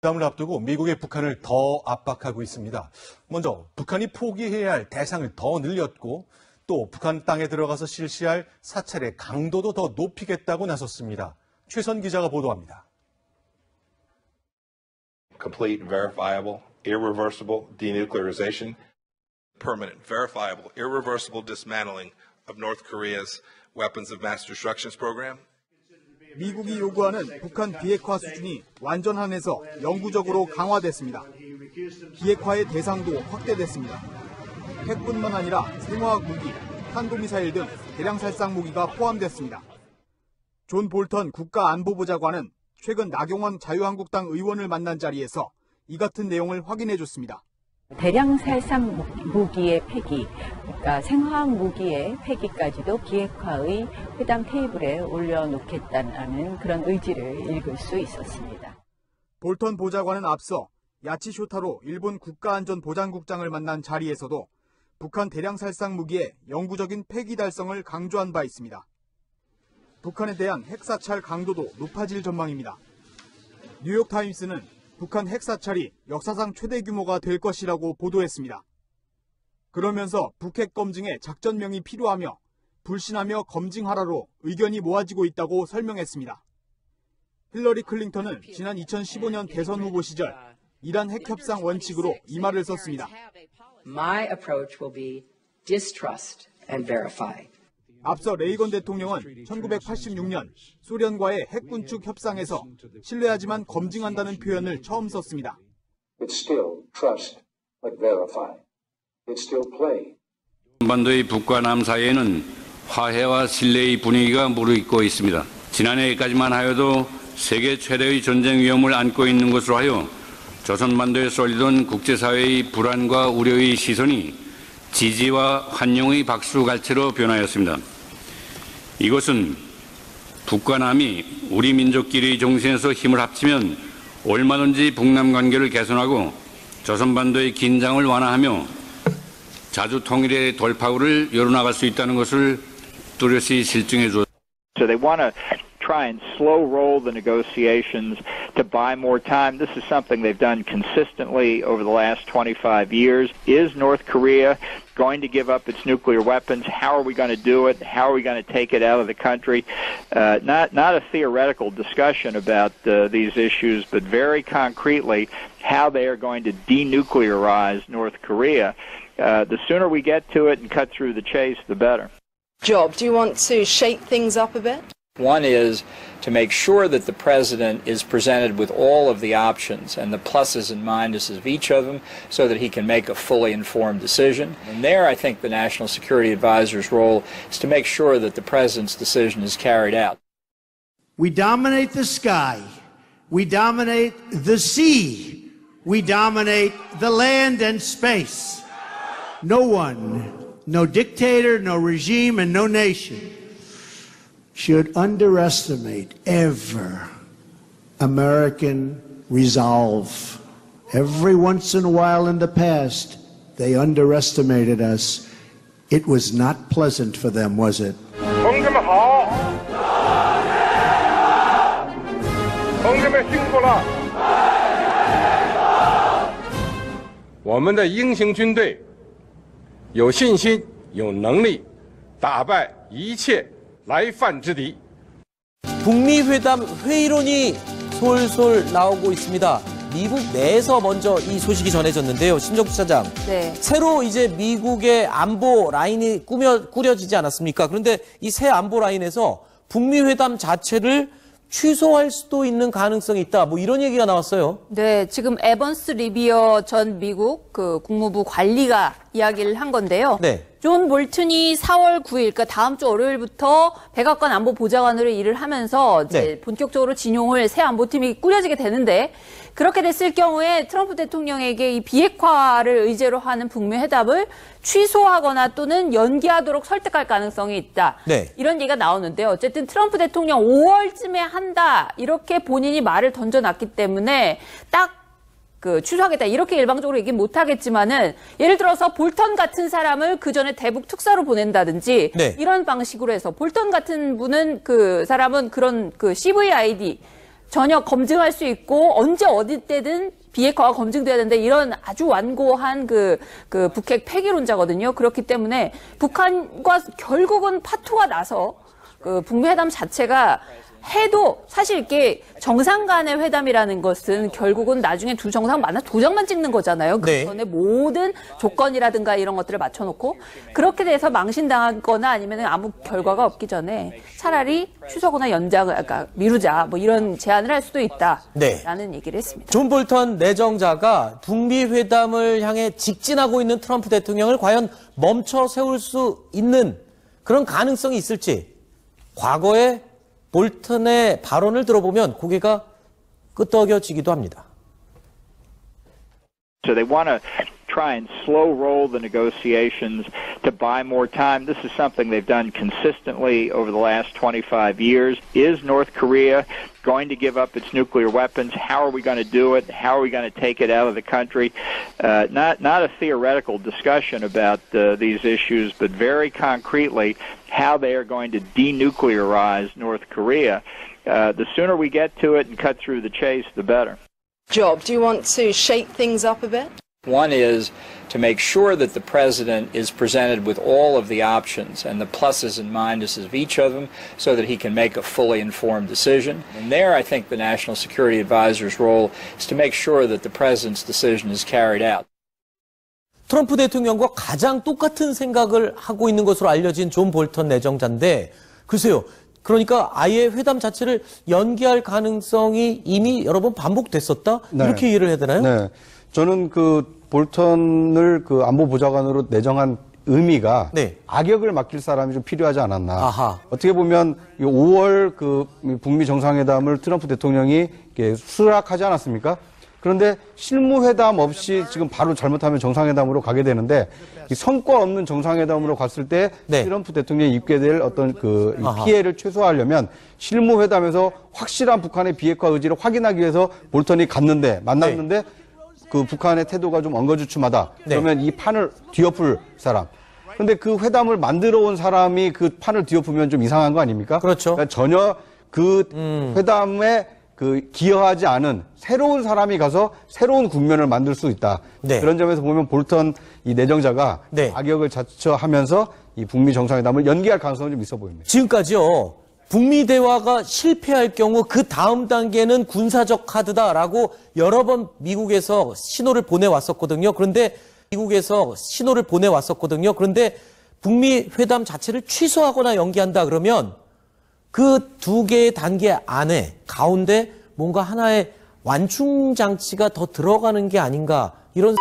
회담을 앞두고 미국이 북한을 더 압박하고 있습니다. 먼저 북한이 포기해야 할 대상을 더 늘렸고 또 북한 땅에 들어가서 실시할 사찰의 강도도 더 높이겠다고 나섰습니다. 최선 기자가 보도합니다. Complete, verifiable, irreversible denuclearization, permanent, verifiable, irreversible dismantling of North Korea's weapons of mass destruction program. 미국이 요구하는 북한 비핵화 수준이 완전 한에서 영구적으로 강화됐습니다. 비핵화의 대상도 확대됐습니다. 핵뿐만 아니라 생화학 무기, 탄도미사일 등 대량 살상 무기가 포함됐습니다. 존 볼턴 국가안보보좌관은 최근 나경원 자유한국당 의원을 만난 자리에서 이 같은 내용을 확인해줬습니다. 대량 살상 무기의 폐기, 그러니까 생화학 무기의 폐기까지도 비핵화의 회담 테이블에 올려놓겠다는 그런 의지를 읽을 수 있었습니다. 볼턴 보좌관은 앞서 야치 쇼타로 일본 국가안전보장국장을 만난 자리에서도 북한 대량 살상 무기의 영구적인 폐기 달성을 강조한 바 있습니다. 북한에 대한 핵사찰 강도도 높아질 전망입니다. 뉴욕타임스는 북한 핵사찰이 역사상 최대 규모가 될 것이라고 보도했습니다. 그러면서 북핵 검증에 작전명이 필요하며 불신하며 검증하라로 의견이 모아지고 있다고 설명했습니다. 힐러리 클린턴은 지난 2015년 대선 후보 시절 이란 핵협상 원칙으로 이 말을 썼습니다. My approach will be distrust and verify. 앞서 레이건 대통령은 1986년 소련과의 핵군축 협상에서 신뢰하지만 검증한다는 표현을 처음 썼습니다. It's still trust, but verify. It's still play. 한반도의 북과 남 사이에는 화해와 신뢰의 분위기가 무르익고 있습니다. 지난해까지만 하여도 세계 최대의 전쟁 위험을 안고 있는 것으로 하여 조선반도에 쏠리던 국제사회의 불안과 우려의 시선이 지지와 환영의 박수갈채로 변하였습니다. 이것은 북과 남이 우리 민족끼리의 정신에서 힘을 합치면 얼마든지 북남 관계를 개선하고 조선반도의 긴장을 완화하며 자주 통일의 돌파구를 열어나갈 수 있다는 것을 뚜렷이 실증해 주었습니다. So they want to try and slow roll the negotiations to buy more time. This is something they've done consistently over the last 25 years. Is North Korea going to give up its nuclear weapons? How are we going to do it? How are we going to take it out of the country? Not a theoretical discussion about these issues, but very concretely how they are going to denuclearize North Korea. The sooner we get to it and cut through the chase, the better. Job, do you want to shake things up a bit? One is to make sure that the president is presented with all of the options and the pluses and minuses of each of them so that he can make a fully informed decision. And there, I think the National Security Advisor's role is to make sure that the president's decision is carried out. We dominate the sky. We dominate the sea. We dominate the land and space. No one, no dictator, no regime, and no nation should underestimate ever American resolve. Every once in a while in the past, they underestimated us. It was not pleasant for them, was it? 同志们辛苦了！我们的英雄军队有信心、有能力打败一切来犯之敌. 북미 회담 회의론이 솔솔 나오고 있습니다. 미국 내에서 먼저 이 소식이 전해졌는데요. 심정수 차장. 네. 새로 이제 미국의 안보 라인이 꾸려지지 않았습니까? 그런데 이 새 안보 라인에서 북미 회담 자체를 취소할 수도 있는 가능성이 있다. 뭐 이런 얘기가 나왔어요. 네, 지금 에번스 리비어 전 미국 국무부 관리가 이야기를 한 건데요. 네. 존 볼튼이 4월 9일, 그러니까 다음 주 월요일부터 백악관 안보보좌관으로 일을 하면서 이제 네. 본격적으로 진용을 새 안보팀이 꾸려지게 되는데 그렇게 됐을 경우에 트럼프 대통령에게 이 비핵화를 의제로 하는 북미 회담을 취소하거나 또는 연기하도록 설득할 가능성이 있다. 네. 이런 얘기가 나오는데요. 어쨌든 트럼프 대통령 5월쯤에 한다. 이렇게 본인이 말을 던져놨기 때문에 딱 취소하겠다. 이렇게 일방적으로 얘기 못 하겠지만은 예를 들어서 볼턴 같은 사람을 그 전에 대북 특사로 보낸다든지 네. 이런 방식으로 해서 볼턴 같은 분은 그 사람은 그런 CVID 전혀 검증할 수 있고 언제 어디 때든 비핵화가 검증돼야 되는데 이런 아주 완고한 그 북핵 폐기론자거든요. 그렇기 때문에 북한과 결국은 파토가 나서 그 북미 회담 자체가 해도 사실 이게 정상 간의 회담이라는 것은 결국은 나중에 두 정상 만나 도장만 찍는 거잖아요. 그 전에 모든 조건이라든가 이런 것들을 맞춰놓고 그렇게 돼서 망신당하거나 아니면 아무 결과가 없기 전에 차라리 취소하거나 연장을 그러니까 미루자 뭐 이런 제안을 할 수도 있다라는 얘기를 했습니다. 존 볼턴 내정자가 북미 회담을 향해 직진하고 있는 트럼프 대통령을 과연 멈춰 세울 수 있는 그런 가능성이 있을지 과거에 볼턴의 발언을 들어보면 고개가 끄덕여지기도 합니다. So they want to try and slow roll the negotiations to buy more time. This is something they've done consistently over the last 25 years. Is North Korea going to give up its nuclear weapons? How are we going to do it? How are we going to take it out of the country? Not a theoretical discussion about these issues, but very concretely how they are going to denuclearize North Korea. The sooner we get to it and cut through the chase, the better. Job, do you want to shake things up a bit? One is to make sure that the president is presented with all of the options and the pluses and minuses of each of them so that he can make a fully informed decision. And there, I think the National Security Advisor's role is to make sure that the president's decision is carried out. 트럼프 대통령과 가장 똑같은 생각을 하고 있는 것으로 알려진 존 볼턴 내정자인데 글쎄요. 그러니까 아예 회담 자체를 연기할 가능성이 이미 여러 번 반복됐었다? 네. 이렇게 이해를 해야 되나요? 네. 저는 그 볼턴을 그 안보보좌관으로 내정한 의미가 악역을 맡길 사람이 좀 필요하지 않았나. 아하. 어떻게 보면 5월 그 북미 정상회담을 트럼프 대통령이 수락하지 않았습니까? 그런데 실무회담 없이 지금 바로 잘못하면 정상회담으로 가게 되는데 이 성과 없는 정상회담으로 갔을 때 트럼프 대통령이 입게 될 어떤 그 피해를 최소화하려면 실무회담에서 확실한 북한의 비핵화 의지를 확인하기 위해서 볼턴이 갔는데 만났는데 그 북한의 태도가 좀 엉거주춤하다. 그러면 이 판을 뒤엎을 사람. 그런데 그 회담을 만들어 온 사람이 그 판을 뒤엎으면 좀 이상한 거 아닙니까? 그렇죠. 그러니까 전혀 그 회담에 그 기여하지 않은 새로운 사람이 가서 새로운 국면을 만들 수 있다. 그런 점에서 보면 볼턴 이 내정자가 악역을 자처하면서 이 북미 정상회담을 연기할 가능성이 좀 있어 보입니다. 지금까지요. 북미 대화가 실패할 경우 그 다음 단계는 군사적 카드다라고 여러 번 미국에서 신호를 보내왔었거든요. 그런데 그런데 북미 회담 자체를 취소하거나 연기한다 그러면 그 두 개의 단계 안에 가운데 뭔가 하나의 완충 장치가 더 들어가는 게 아닌가 이런